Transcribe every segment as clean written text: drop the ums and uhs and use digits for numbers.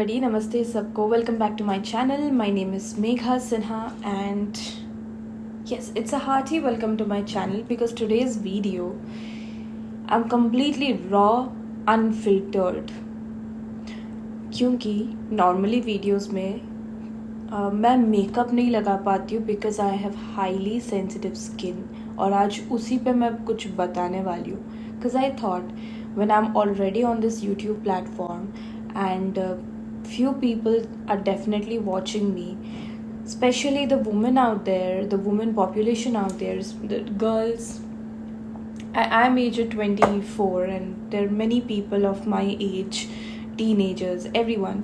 everybody, namaste sabko. Welcome back to my channel. My name is Megha Sinha and yes, it's a hearty welcome to my channel because today's video I'm completely raw, unfiltered. क्योंकि normally videos में मैं makeup नहीं लगा पाती हूँ because I have highly sensitive skin और आज उसी पे मैं कुछ बताने वाली हूँ because I thought when I'm already on this YouTube platform and few people are definitely watching me, especially the women out there, the women population out there, the girls. I'm aged 24 and there are many people of my age, teenagers, everyone.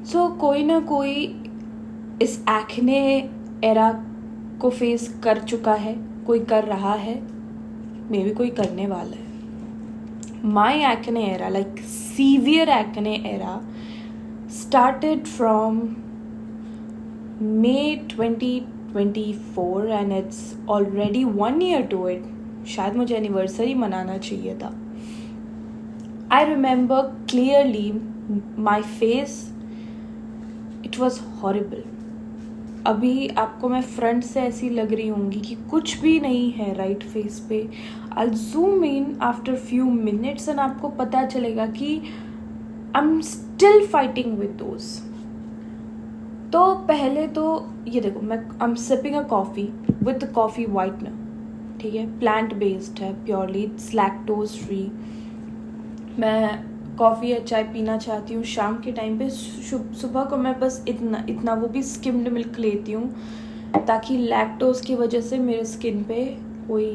So कोई ना कोई इस acne era को face कर चुका है, कोई कर रहा है, मे बी कोई करने वाला है. My acne era, like severe acne era, started from May 2024 and it's already 1 year to it. शायद मुझे एनिवर्सरी मनाना चाहिए था. I remember clearly my face, it was horrible. अभी आपको मैं फ्रंट से ऐसी लग रही होंगी कि कुछ भी नहीं है राइट फेस पे. I'll zoom in after few minutes and आपको पता चलेगा कि I'm still fighting with those. तो पहले तो ये देखो, मैं I'm sipping a coffee with the coffee whitener. ठीक है, प्लांट बेस्ड है, प्योरली इट्स लैक्टोज फ्री. मैं कॉफ़ी या चाय पीना चाहती हूँ शाम के टाइम पे. सुबह को मैं बस इतना वो भी स्किम्ड मिल्क लेती हूँ ताकि लैक्टोज की वजह से मेरे स्किन पे कोई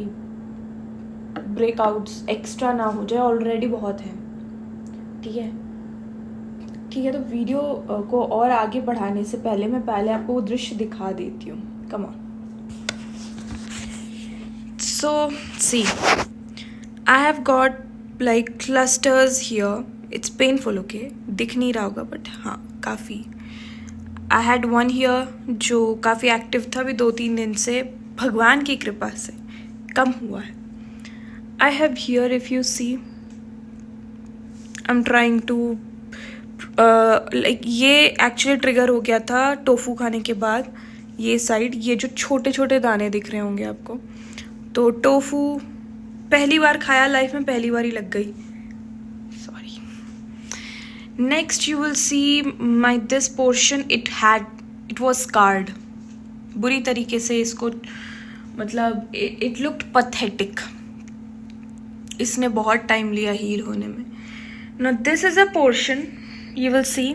ब्रेकआउट्स एक्स्ट्रा ना हो जाए, ऑलरेडी बहुत है. ठीक है, तो वीडियो को और आगे बढ़ाने से पहले मैं आपको वो दृश्य दिखा देती हूँ. Come on. So see, I have got like clusters here. It's painful, okay? दिख नहीं रहा होगा but हाँ काफ़ी. I had one here जो काफ़ी एक्टिव था, भी 2-3 दिन से भगवान की कृपा से कम हुआ है. I have here, if you see, I'm trying to like ये एक्चुअली ट्रिगर हो गया था टोफू खाने के बाद. ये साइड, ये जो छोटे छोटे दाने दिख रहे होंगे आपको, तो टोफू पहली बार खाया लाइफ में, पहली बार ही लग गई. Sorry. Next you will see my this portion, it was scarred बुरी तरीके से. इसको मतलब इट लुक्ड पथेटिक. इसने बहुत टाइम लिया हील होने में. Now this is a portion, you will see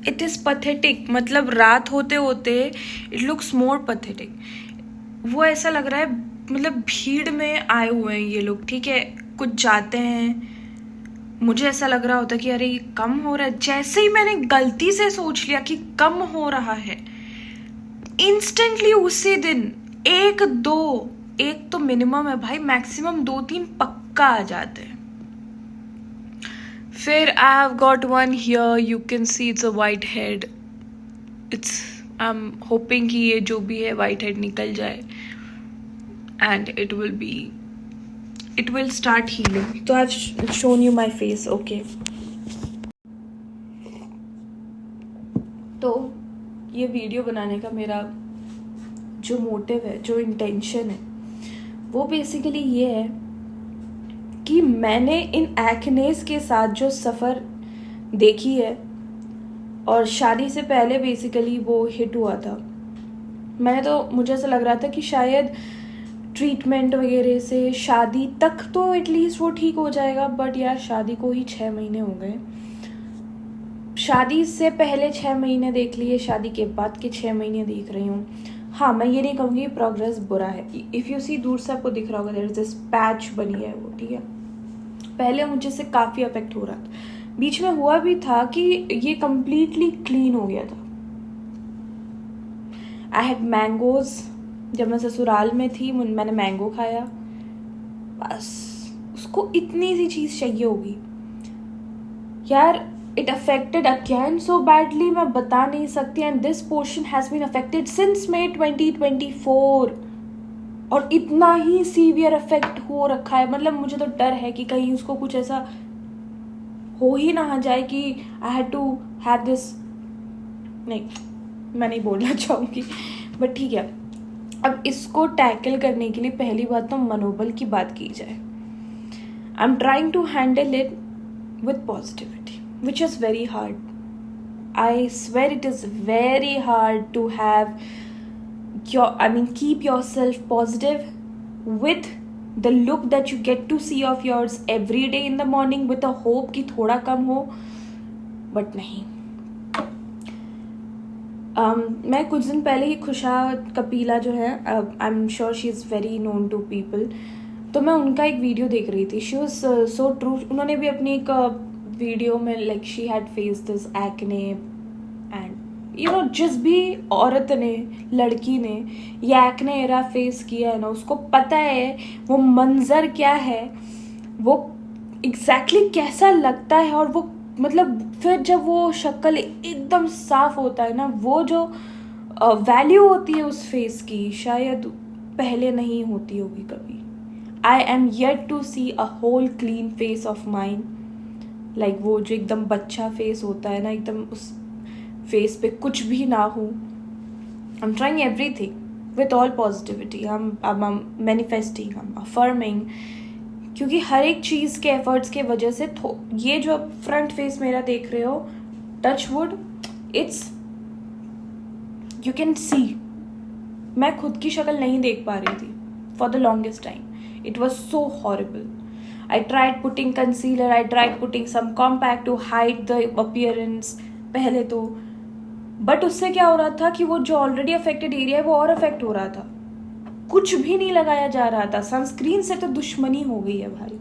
it is pathetic. मतलब रात होते होते इट लुक्स मोर पथेटिक. वो ऐसा लग रहा है मतलब भीड़ में आए हुए हैं ये लोग. ठीक है, कुछ जाते हैं, मुझे ऐसा लग रहा होता कि अरे ये कम हो रहा है. जैसे ही मैंने गलती से सोच लिया कि कम हो रहा है, इंस्टेंटली उसी दिन एक तो मिनिमम है भाई, मैक्सिमम 2-3 पक्का आ जाते हैं. फिर I have got one here, you can see it's a white head. I'm hoping कि ये जो भी है white head निकल जाए and it will start healing. So I've shown you my face, okay? तो ये वीडियो बनाने का मेरा जो मोटिव है, जो इंटेंशन है, वो बेसिकली ये है कि मैंने इन एक्नेस के साथ जो सफ़र देखी है, और शादी से पहले बेसिकली वो हिट हुआ था. मुझे ऐसा लग रहा था कि शायद ट्रीटमेंट वगैरह से शादी तक तो एटलीस्ट वो ठीक हो जाएगा. बट यार शादी को ही 6 महीने हो गए. शादी से पहले 6 महीने देख लिए, शादी के बाद के 6 महीने देख रही हूँ. हाँ, मैं ये नहीं कहूँगी प्रोग्रेस बुरा है. इफ़ यू सी, दूर से आपको दिख रहा होगा देयर इज दिस पैच बनी है वो. ठीक है, पहले मुझे से काफ़ी अफेक्ट हो रहा था. बीच में हुआ भी था कि ये कम्प्लीटली क्लीन हो गया था. I had mangoes. जब मैं ससुराल में थी मैंने मैंगो खाया, बस उसको इतनी सी चीज़ चाहिए होगी यार. It affected again so badly, मैं बता नहीं सकती. And this portion has been affected since May 2024 और इतना ही सीवियर इफेक्ट हो रखा है. मतलब मुझे तो डर है कि कहीं उसको कुछ ऐसा हो ही ना जाए कि I had to have this, नहीं मैं नहीं बोलना चाहूँगी, बट ठीक है। अब इसको टैकल करने के लिए पहली बात तो मनोबल की बात की जाए। I am trying to handle it with positivity which is very hard. I swear it is very hard to have keep yourself positive with the look that you get to see of yours every day in the morning with a hope कि थोड़ा कम हो, but नहीं। मैं कुछ दिन पहले ही खुशा कपीला जो है, I am sure she is very known to people, तो मैं उनका एक वीडियो देख रही थी। She was so true. उन्होंने भी अपनी एक वीडियो में like she had face this acne and जिस भी औरत ने, लड़की ने ये एक्ने एरा फेस किया है ना, उसको पता है वो मंजर क्या है, वो एग्जैक्टली कैसा लगता है। और वो मतलब फिर जब वो शक्ल एकदम साफ होता है ना, वो जो वैल्यू होती है उस फेस की शायद पहले नहीं होती होगी कभी। I am yet to see a whole clean face of mine, like वो जो एकदम बच्चा फेस होता है ना, एकदम उस फेस पे कुछ भी ना हो। आई am trying everything with all positivity. हम मैनिफेस्टिंग, हम अफर्मिंग, क्योंकि हर एक चीज़ के एफर्ट्स के वजह से ये जो फ्रंट फेस मेरा देख रहे हो, touch wood, it's you can see, मैं खुद की शक्ल नहीं देख पा रही थी for the longest time. It was so horrible. I tried putting concealer, I tried putting some compact to hide the appearance पहले तो, बट उससे क्या हो रहा था कि वो जो ऑलरेडी अफेक्टेड एरिया है वो और अफेक्ट हो रहा था। कुछ भी नहीं लगाया जा रहा था। सनस्क्रीन से तो दुश्मनी हो गई है भाई।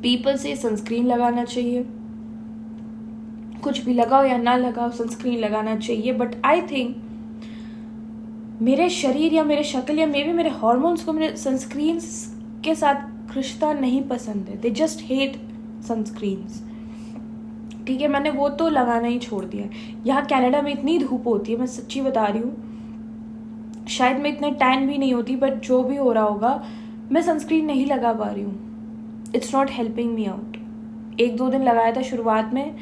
पीपल से सनस्क्रीन लगाना चाहिए, कुछ भी लगाओ या ना लगाओ सनस्क्रीन लगाना चाहिए, बट आई थिंक मेरे शरीर या मेरे शक्ल या मे भी मेरे हार्मोन्स को मेरे सनस्क्रीन के साथ रिश्ता नहीं पसंद है। They just hate sunscreens. ठीक है, मैंने वो तो लगाना ही छोड़ दिया। यहाँ कनाडा में इतनी धूप होती है, मैं सच्ची बता रही हूँ, शायद मैं इतने टैन भी नहीं होती, बट जो भी हो रहा होगा मैं सनस्क्रीन नहीं लगा पा रही हूँ। It's not helping me out. 1-2 दिन लगाया था शुरुआत में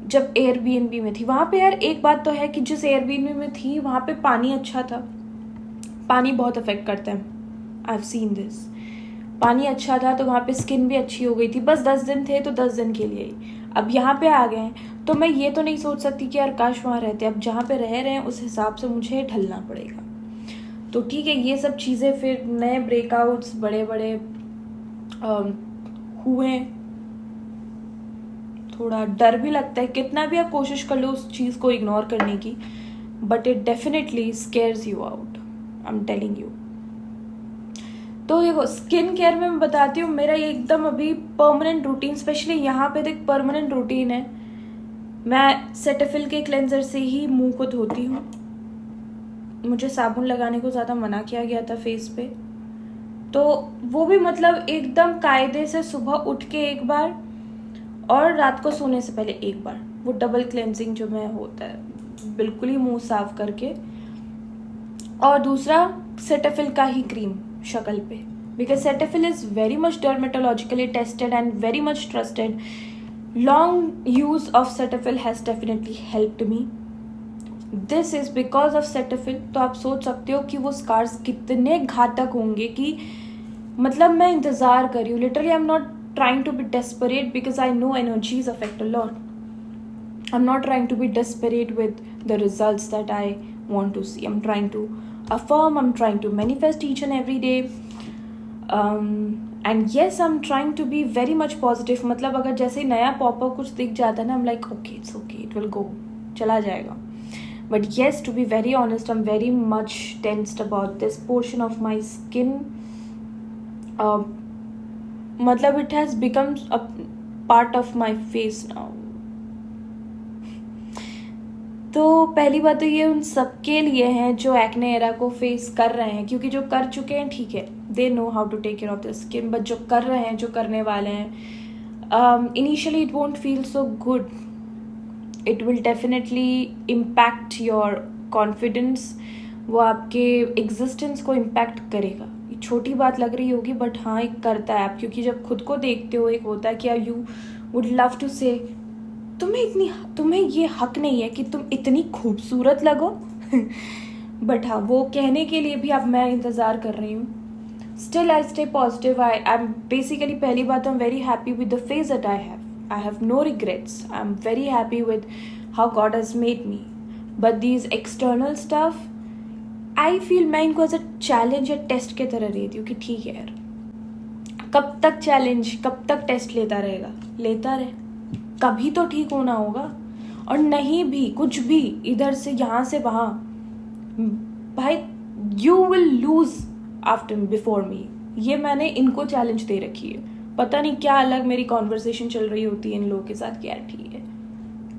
जब एयरबीएनबी में थी। वहाँ पे यार एक बात तो है कि जिस एयरबीएनबी में थी वहाँ पे पानी अच्छा था। पानी बहुत अफेक्ट करता है, आई हैव सीन दिस। पानी अच्छा था तो वहाँ पे स्किन भी अच्छी हो गई थी। बस 10 दिन थे तो 10 दिन के लिए ही। अब यहाँ पे आ गए तो मैं ये तो नहीं सोच सकती कि यार काश वहाँ रहते। अब जहाँ पे रह रहे हैं उस हिसाब से मुझे ढलना पड़ेगा। तो ठीक है, ये सब चीज़ें फिर नए ब्रेकआउट्स बड़े बड़े हुए। थोड़ा डर भी लगता है, कितना भी आप कोशिश कर लो उस चीज़ को इग्नोर करने की, but it definitely scares you out, I am telling you. तो देखो स्किन केयर में मैं बताती हूँ, मेरा ये एकदम अभी परमानेंट रूटीन, स्पेशली यहाँ पे देख परमानेंट रूटीन है। मैं सेटाफिल के क्लेंजर से ही मुंह को धोती हूँ। मुझे साबुन लगाने को ज़्यादा मना किया गया था फेस पे, तो वो भी मतलब एकदम कायदे से सुबह उठ के एक बार और रात को सोने से पहले एक बार, वो डबल क्लेंजिंग जो में होता है, बिल्कुल ही मुंह साफ करके। और दूसरा सेटाफिल का ही क्रीम शक्ल पे, because Cetaphil is very much dermatologically tested and very much trusted. Long use of Cetaphil has definitely helped me. This is because of Cetaphil. तो आप सोच सकते हो कि वो स्कार्स कितने घातक होंगे कि मतलब मैं इंतज़ार कर रही हूँ। Literally I am not trying to be desperate because I know energies affect a lot. I'm not trying to be desperate with the results that I want to see. I'm trying to affirm, I'm trying to manifest each and every day. And yes, I'm trying to be very much positive. मतलब अगर जैसे नया popup कुछ दिख जाता है ना, I'm like okay, it's okay, it will go, चला जाएगा. But yes, to be very honest, I'm very much tensed about this portion of my skin. मतलब it has become a part of my face now. तो पहली बात तो ये उन सबके लिए है जो एक्ने एरा को फेस कर रहे हैं, क्योंकि जो कर चुके हैं ठीक है, they know how to take care of the skin, but जो कर रहे हैं, जो करने वाले हैं, initially it won't feel so good. It will definitely impact your confidence. वो आपके एग्जिस्टेंस को इम्पैक्ट करेगा. छोटी बात लग रही होगी, बट हाँ एक करता है आप, क्योंकि जब खुद को देखते हो एक होता है कि यू वुड लव टू से तुम्हें ये हक नहीं है कि तुम इतनी खूबसूरत लगो बट हाँ वो कहने के लिए भी अब मैं इंतज़ार कर रही हूँ. Still, I stay positive. I'm basically, पहली बात, I'm very happy with the face that I have. I have no regrets. I'm very happy with how God has made me. But these external stuff, I feel मैं इनको as a challenge या test के तरह लेती हूँ कि ठीक है यार, कब तक चैलेंज, कब तक टेस्ट लेता रहेगा, लेता रहे, कभी तो ठीक होना होगा. और नहीं भी कुछ भी इधर से यहाँ से वहाँ, भाई you will lose after before me. ये मैंने इनको चैलेंज दे रखी है. पता नहीं क्या अलग मेरी कॉन्वर्सेशन चल रही होती है इन लोगों के साथ कि यार ठीक है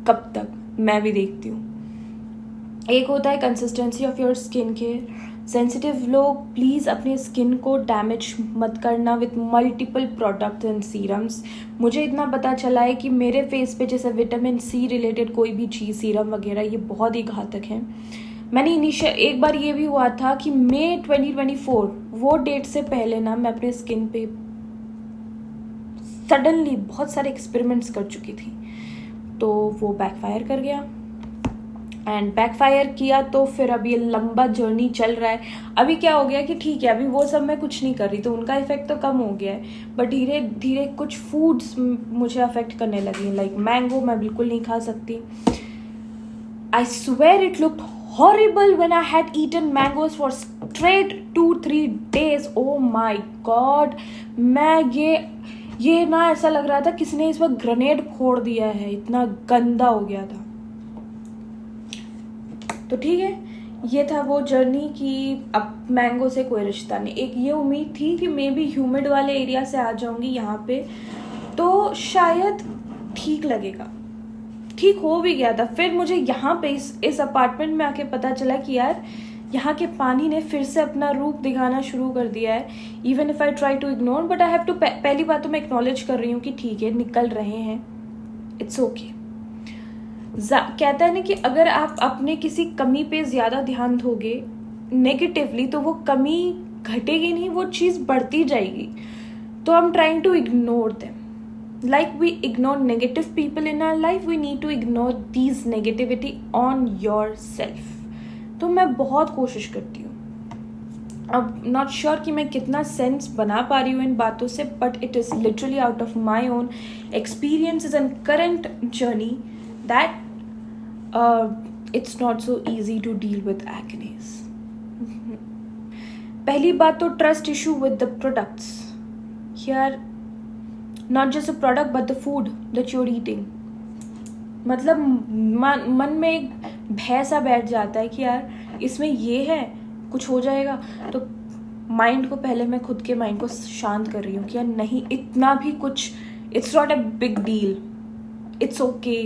कब तक, मैं भी देखती हूँ. एक होता है consistency of your skin care. Sensitive लोग प्लीज़ अपने स्किन को डैमेज मत करना with multiple products and serums. मुझे इतना पता चला है कि मेरे फेस पे जैसे विटामिन सी रिलेटेड कोई भी चीज़, सीरम वगैरह, ये बहुत ही घातक है. मैंने एक बार ये भी हुआ था कि मई 2024 वो डेट से पहले ना मैं अपने स्किन पे सडनली बहुत सारे एक्सपेरिमेंट्स कर चुकी थी, तो वो बैकफायर कर गया. एंड बैकफायर किया तो फिर अभी लंबा जर्नी चल रहा है. अभी क्या हो गया कि ठीक है अभी वो सब मैं कुछ नहीं कर रही, तो उनका इफेक्ट तो कम हो गया है, बट धीरे धीरे कुछ फूड्स मुझे अफेक्ट करने लगी. लाइक मैंगो मैं बिल्कुल नहीं खा सकती. I swear it looked horrible when I had eaten mangoes for straight 2-3 days. Oh my god, मैं ये ना ऐसा लग रहा था किसी ने इस वक्त ग्रेनेड फोड़ दिया है, इतना गंदा हो गया था. तो ठीक है, ये था वो जर्नी कि अब मैंगो से कोई रिश्ता नहीं. एक ये उम्मीद थी कि मे बी ह्यूमिड वाले एरिया से आ जाऊंगी यहाँ पे तो शायद ठीक लगेगा. ठीक हो भी गया था. फिर मुझे यहाँ पे इस अपार्टमेंट में आके पता चला कि यार यहाँ के पानी ने फिर से अपना रूप दिखाना शुरू कर दिया है. Even if I try to ignore, but I have to, पहली बात तो मैं एक्नॉलेज कर रही हूँ कि ठीक है निकल रहे हैं, इट्स ओके. कहता है ना कि अगर आप अपने किसी कमी पे ज़्यादा ध्यान दोगे नेगेटिवली तो वो कमी घटेगी नहीं, वो चीज़ बढ़ती जाएगी. तो I am trying to ignore them. Like we ignore negative people in our life, we need to ignore these negativity on yourself. तो मैं बहुत कोशिश करती हूँ. अब नॉट श्योर कि मैं कितना सेंस बना पा रही हूँ इन बातों से, but it is literally out of my own experiences and current journey that it's not so easy to deal with acnes. पहली बात तो trust issue with the products. Here not just a product but the food that you're eating. मतलब मन में एक भय सा बैठ जाता है कि यार इसमें ये है, कुछ हो जाएगा. तो माइंड को पहले मैं खुद के माइंड को शांत कर रही हूँ कि यार नहीं इतना भी कुछ, it's not a big deal, it's okay,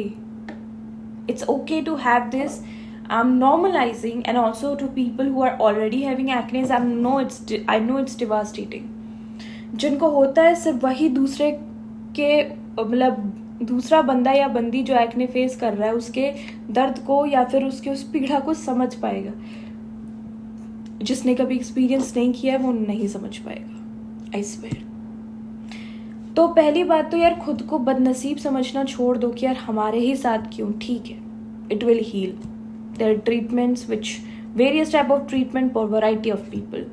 it's okay to have this. I am normalising and also to people who are already having acnes, I know it's devastating. जिनको होता है सिर्फ वही दूसरे के, मतलब दूसरा बंदा या बंदी जो एक्ने फेस कर रहा है उसके दर्द को या फिर उसके उस पीड़ा को समझ पाएगा. जिसने कभी एक्सपीरियंस नहीं किया है वो नहीं समझ पाएगा, आई स्वेयर. तो पहली बात तो यार खुद को बदनसीब समझना छोड़ दो कि यार हमारे ही साथ क्यों, ठीक है it will heal. There are treatments which various type of treatment for variety of people.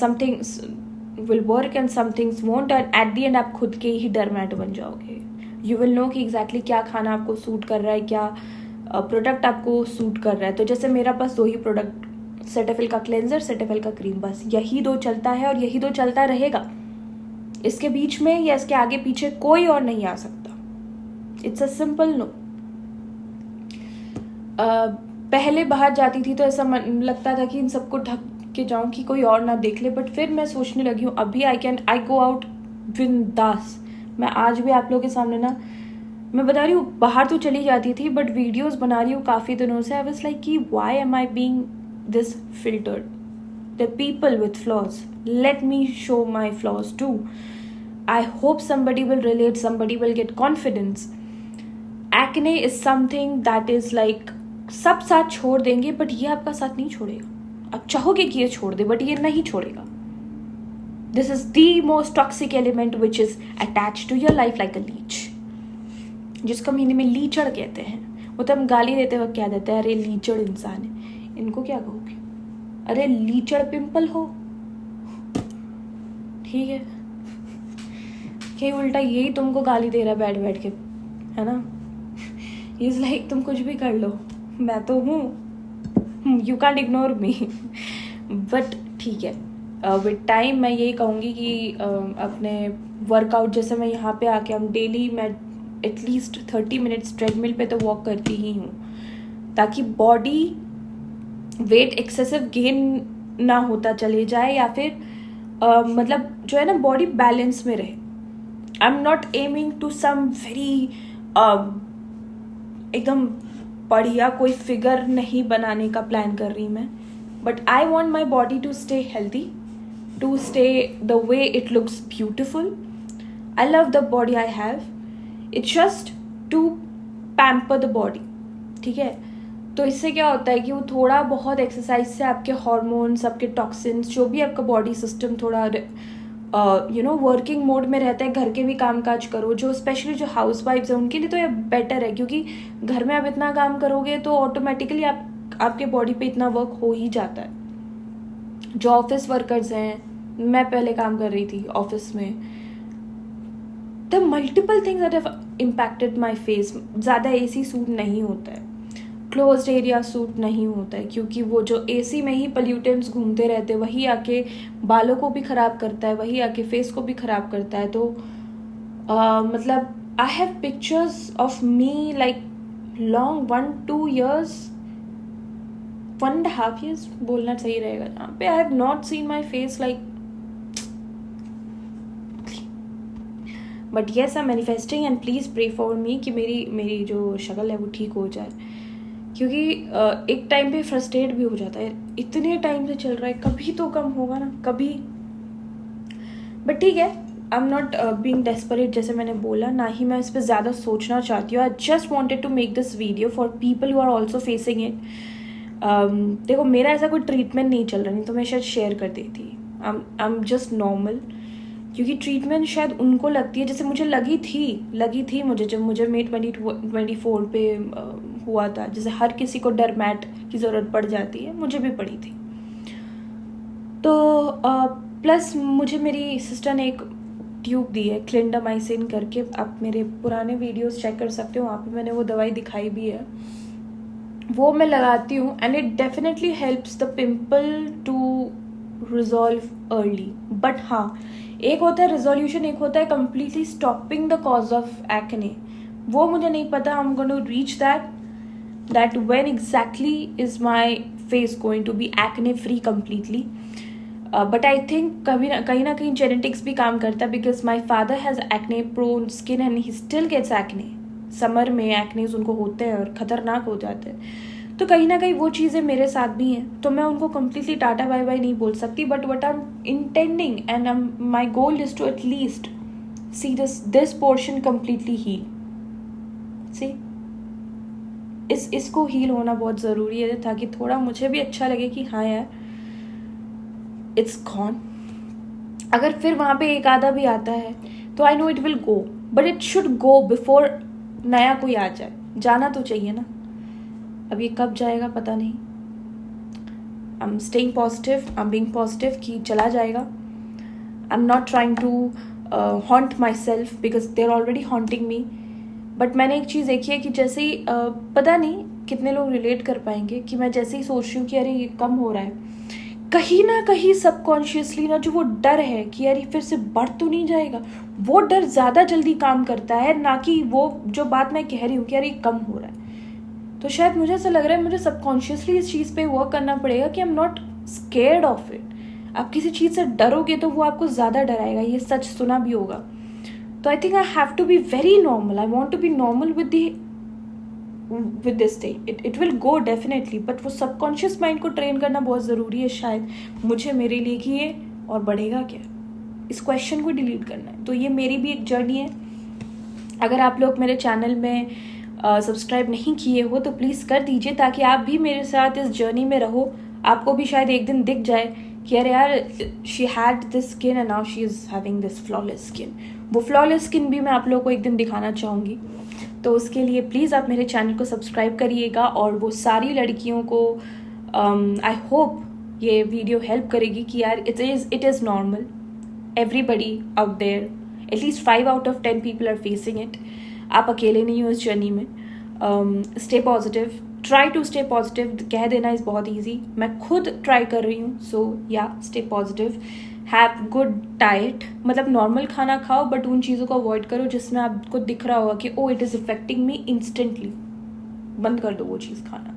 Something will work and some things won't, and at the end आप खुद के ही डरमैट बन जाओगे. You will know कि exactly क्या खाना आपको सूट कर रहा है, क्या प्रोडक्ट आपको सूट कर रहा है. तो जैसे मेरा पास 2 ही प्रोडक्ट, सेटाफिल का क्लेंजर, सेटाफिल का क्रीम, बस यही 2 चलता है और यही 2 चलता रहेगा. इसके बीच में या इसके आगे पीछे कोई और नहीं आ सकता. It's a simple no. पहले बाहर जाती थी तो ऐसा लगता था कि इन सबको ढक के जाऊँ कि कोई और ना देख ले, बट फिर मैं सोचने लगी हूँ अभी आई गो आउट बिंदास. मैं आज भी आप लोगों के सामने ना, मैं बता रही हूँ बाहर तो चली जाती थी बट वीडियोस बना रही हूँ काफ़ी दिनों से. आई वाज लाइक कि why am I being this filtered. The people with flaws, let me show my flaws too. I hope somebody will relate, somebody will get confidence. Acne is something that is like सब साथ छोड़ देंगे but ये आपका साथ नहीं छोड़ेगा. आप चाहोगे कि ये छोड़ दे बट ये नहीं छोड़ेगा. This is the most toxic element which is attached to your life like a leech, जिसको हम हिंदी में लीचड़ कहते हैं. वो तो हम गाली देते वक्त क्या देते हैं, अरे लीचड़ इंसान है. इनको क्या कहोगे? अरे लीचड़ पिंपल हो. ठीक है, कि उल्टा यही तुमको गाली दे रहा है बैठ बैठ के, है ना. इज लाइक तुम कुछ भी कर लो, मैं तो हूँ, you can't ignore me. But ठीक है, विद टाइम मैं यही कहूँगी कि अपने वर्कआउट, जैसे मैं यहाँ पे आके हम डेली मैं एटलीस्ट 30 मिनट्स ट्रेडमिल पे तो वॉक करती ही हूँ, ताकि बॉडी वेट एक्सेसिव गेन ना होता चले जाए, या फिर मतलब जो है ना बॉडी बैलेंस में रहे. I am not aiming to some very एकदम बढ़िया कोई फिगर नहीं बनाने का प्लान कर रही मैं, but I want my body to stay healthy, to stay the way it looks beautiful. I love the body I have, it's just to pamper the body. ठीक है, तो इससे क्या होता है कि वो थोड़ा बहुत एक्सरसाइज से आपके हार्मोन्स, आपके टॉक्सिन्स, जो भी आपका बॉडी सिस्टम थोड़ा वर्किंग मोड में रहता है. घर के भी काम काज करो, जो स्पेशली जो हाउस वाइफ्स हैं उनके लिए तो ये बेटर है, क्योंकि घर में आप इतना काम करोगे तो ऑटोमेटिकली आपके बॉडी पे इतना वर्क हो ही जाता है. जो ऑफिस वर्कर्स हैं, मैं पहले काम कर रही थी ऑफिस में, the multiple things that have impacted my face. ज़्यादा AC सूट नहीं होता है, क्लोज्ड एरिया सूट नहीं होता है, क्योंकि वो जो AC में ही पोल्यूटेंट्स घूमते रहते हैं वही आके बालों को भी ख़राब करता है, वही आके फेस को भी ख़राब करता है. तो मतलब I have pictures of me like long 1-2 years, 1.5 years बोलना सही रहेगा, जहाँ पे I have not seen my face like. But yes I am manifesting and please pray for me कि मेरी जो शक्ल है वो ठीक हो जाए, क्योंकि एक टाइम पे फ्रस्ट्रेट भी हो जाता है, इतने टाइम से चल रहा है, कभी तो कम होगा ना, कभी. बट ठीक है, I am not being desperate, जैसे मैंने बोला, ना ही मैं इस पर ज़्यादा सोचना चाहती हूँ. I just wanted to make this video for people who are also facing it. देखो, मेरा ऐसा कोई ट्रीटमेंट नहीं चल रहा, नहीं तो मैं शायद शेयर कर देती. आई एम जस्ट नॉर्मल, क्योंकि ट्रीटमेंट शायद उनको लगती है, जैसे मुझे लगी थी मुझे, जब मुझे May 2024 पे हुआ था, जैसे हर किसी को डरमैट की ज़रूरत पड़ जाती है, मुझे भी पड़ी थी. तो प्लस मुझे मेरी सिस्टर ने एक ट्यूब दी है, क्लिंडामाइसिन करके. आप मेरे पुराने वीडियोस चेक कर सकते हो, वहाँ पे मैंने वो दवाई दिखाई भी है. वो मैं लगाती हूँ and it definitely helps the pimple to resolve early. But हाँ, एक होता है रिजोल्यूशन, एक होता है completely stopping the cause of acne. वो मुझे नहीं पता. I am going to reach that when exactly is my face going to be acne free completely. But I think कहीं ना कहीं जेनेटिक्स भी काम करता है, because my father has acne prone skin and he still gets acne. Summer में acnes उनको होते हैं और ख़तरनाक हो जाते हैं. तो कहीं ना कहीं वो चीज़ें मेरे साथ भी हैं, तो मैं उनको कम्प्लीटली टाटा बाय बाय नहीं बोल सकती. But what I am intending and my goal is to at least see this portion completely heal. See इसको हील होना बहुत ज़रूरी है, ताकि थोड़ा मुझे भी अच्छा लगे कि हाँ यार इट्स गॉन. अगर फिर वहाँ पे एक आधा भी आता है तो I know it will go, but it should go before नया कोई आ जाए. जाना तो चाहिए ना. अब ये कब जाएगा पता नहीं. I am staying positive, I am being positive कि चला जाएगा. I am not trying to haunt myself because they are already haunting me. But मैंने एक चीज़ देखी है कि जैसे ही पता नहीं कितने लोग रिलेट कर पाएंगे कि मैं जैसे ही सोच रही हूँ कि अरे ये कम हो रहा है, कहीं ना कहीं सबकॉन्शियसली ना जो वो डर है कि यार ये फिर से बढ़ तो नहीं जाएगा, वो डर ज़्यादा जल्दी काम करता है, ना कि वो जो बात मैं कह रही हूँ कि यार ये कम हो रहा है. तो शायद मुझे ऐसा लग रहा है मुझे सबकॉन्शियसली इस चीज़ पे वर्क करना पड़ेगा कि आई am not scared of it. आप किसी चीज़ से डरोगे तो वो आपको ज़्यादा डराएगा. ये सच सुना भी होगा. तो I think I have to be very normal. I want to be normal with this thing. It will go definitely, but वो सबकॉन्शियस माइंड को ट्रेन करना बहुत ज़रूरी है शायद मुझे, मेरे लिए कि ये और बढ़ेगा क्या, इस क्वेश्चन को डिलीट करना है. तो ये मेरी भी एक जर्नी है. अगर आप लोग मेरे चैनल में सब्सक्राइब नहीं किए हो तो प्लीज़ कर दीजिए, ताकि आप भी मेरे साथ इस जर्नी में रहो. आपको भी शायद एक दिन दिख जाए कि अरे यार she had this skin and now she is having this flawless skin. वो फ्लॉलेस स्किन भी मैं आप लोगों को एक दिन दिखाना चाहूँगी। तो उसके लिए प्लीज़ आप मेरे चैनल को सब्सक्राइब करिएगा, और वो सारी लड़कियों को आई होप ये वीडियो हेल्प करेगी कि यार it is normal, everybody out there, at least 5 out of 10 people are facing it. आप अकेले नहीं हो इस जर्नी में। Stay positive, try to stay positive. कह देना इज़ बहुत ईजी, मैं खुद ट्राई कर रही हूँ। सो या stay positive, have good diet, मतलब नॉर्मल खाना खाओ बट उन चीज़ों को अवॉइड करो जिसमें आपको दिख रहा होगा कि oh it is affecting me instantly. बंद कर दो वो चीज़ खाना।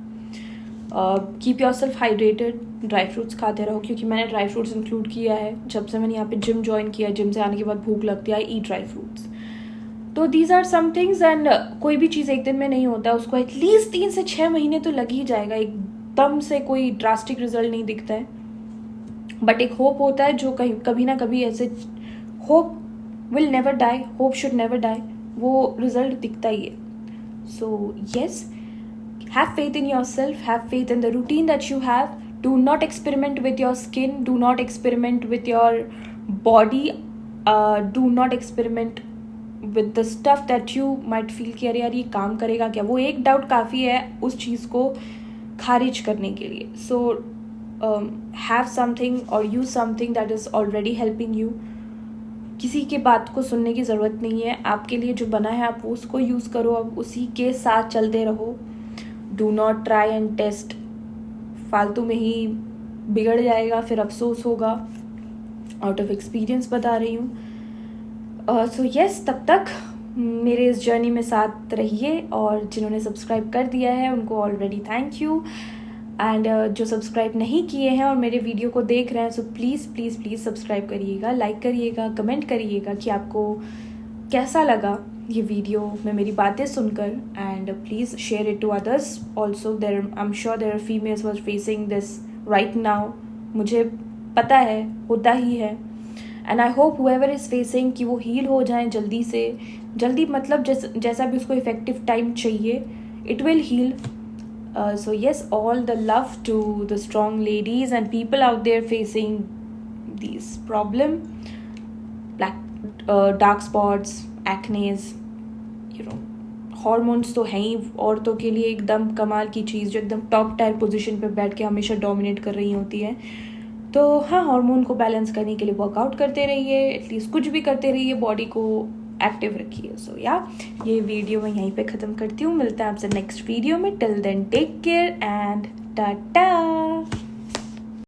Keep yourself hydrated, dry fruits खाते रहो, क्योंकि मैंने ड्राई फ्रूट्स इंक्लूड किया है जब से मैंने यहाँ पे जिम ज्वाइन किया। जिम से आने के बाद भूख लगती है, आई ईट ड्राई फ्रूट्स। तो these are some things. And कोई भी चीज़ एक दिन में नहीं होता, उसको एटलीस्ट 3 से 6 महीने तो लग ही जाएगा। एकदम से कोई ड्रास्टिक रिजल्ट नहीं दिखता है, बट एक होप होता है जो कभी ना कभी ऐसे, hope will never die, hope should never die, वो रिजल्ट दिखता ही है। So yes, have faith in yourself, have faith in the routine that you have. Do not experiment with your skin, do not experiment with your body, do not experiment with the stuff that you might feel कि अरे यार ये काम करेगा क्या। वो एक doubt काफ़ी है उस चीज़ को खारिज करने के लिए। सो have something or use something that is already helping you. किसी की बात को सुनने की ज़रूरत नहीं है, आपके लिए जो बना है आप उसको यूज़ करो, अब उसी के साथ चलते रहो। Do not try and test, फालतू में ही बिगड़ जाएगा, फिर अफसोस होगा। आउट ऑफ एक्सपीरियंस बता रही हूँ। सो येस, तब तक मेरे इस जर्नी में साथ रहिए, और जिन्होंने सब्सक्राइब कर दिया है उनको ऑलरेडी थैंक यू। एंड जो सब्सक्राइब नहीं किए हैं और मेरे वीडियो को देख रहे हैं, so please please please subscribe करिएगा, लाइक करिएगा, कमेंट करिएगा कि आपको कैसा लगा ये वीडियो में मेरी बातें सुनकर। And please share it to others also. There I am sure there are females was facing this right now, मुझे पता है होता ही है। And I hope whoever is facing कि वो हील हो जाएं जल्दी से जल्दी, मतलब जैसा भी उसको इफेक्टिव टाइम चाहिए, it will heal. So yes, all the love to the strong ladies and people out there facing these problem, dark spots, acnes, hormones तो हैं ही औरतों के लिए एकदम कमाल की चीज़, जो एकदम टॉप टायर पोजीशन पे बैठ के हमेशा डोमिनेट कर रही होती है। तो हाँ, हार्मोन को बैलेंस करने के लिए वर्कआउट करते रहिए, एटलीस्ट कुछ भी करते रहिए, बॉडी को एक्टिव रखिए। सो या ये वीडियो मैं यहीं पे ख़त्म करती हूँ, मिलते हैं आपसे नेक्स्ट वीडियो में। Till then take care and Tata.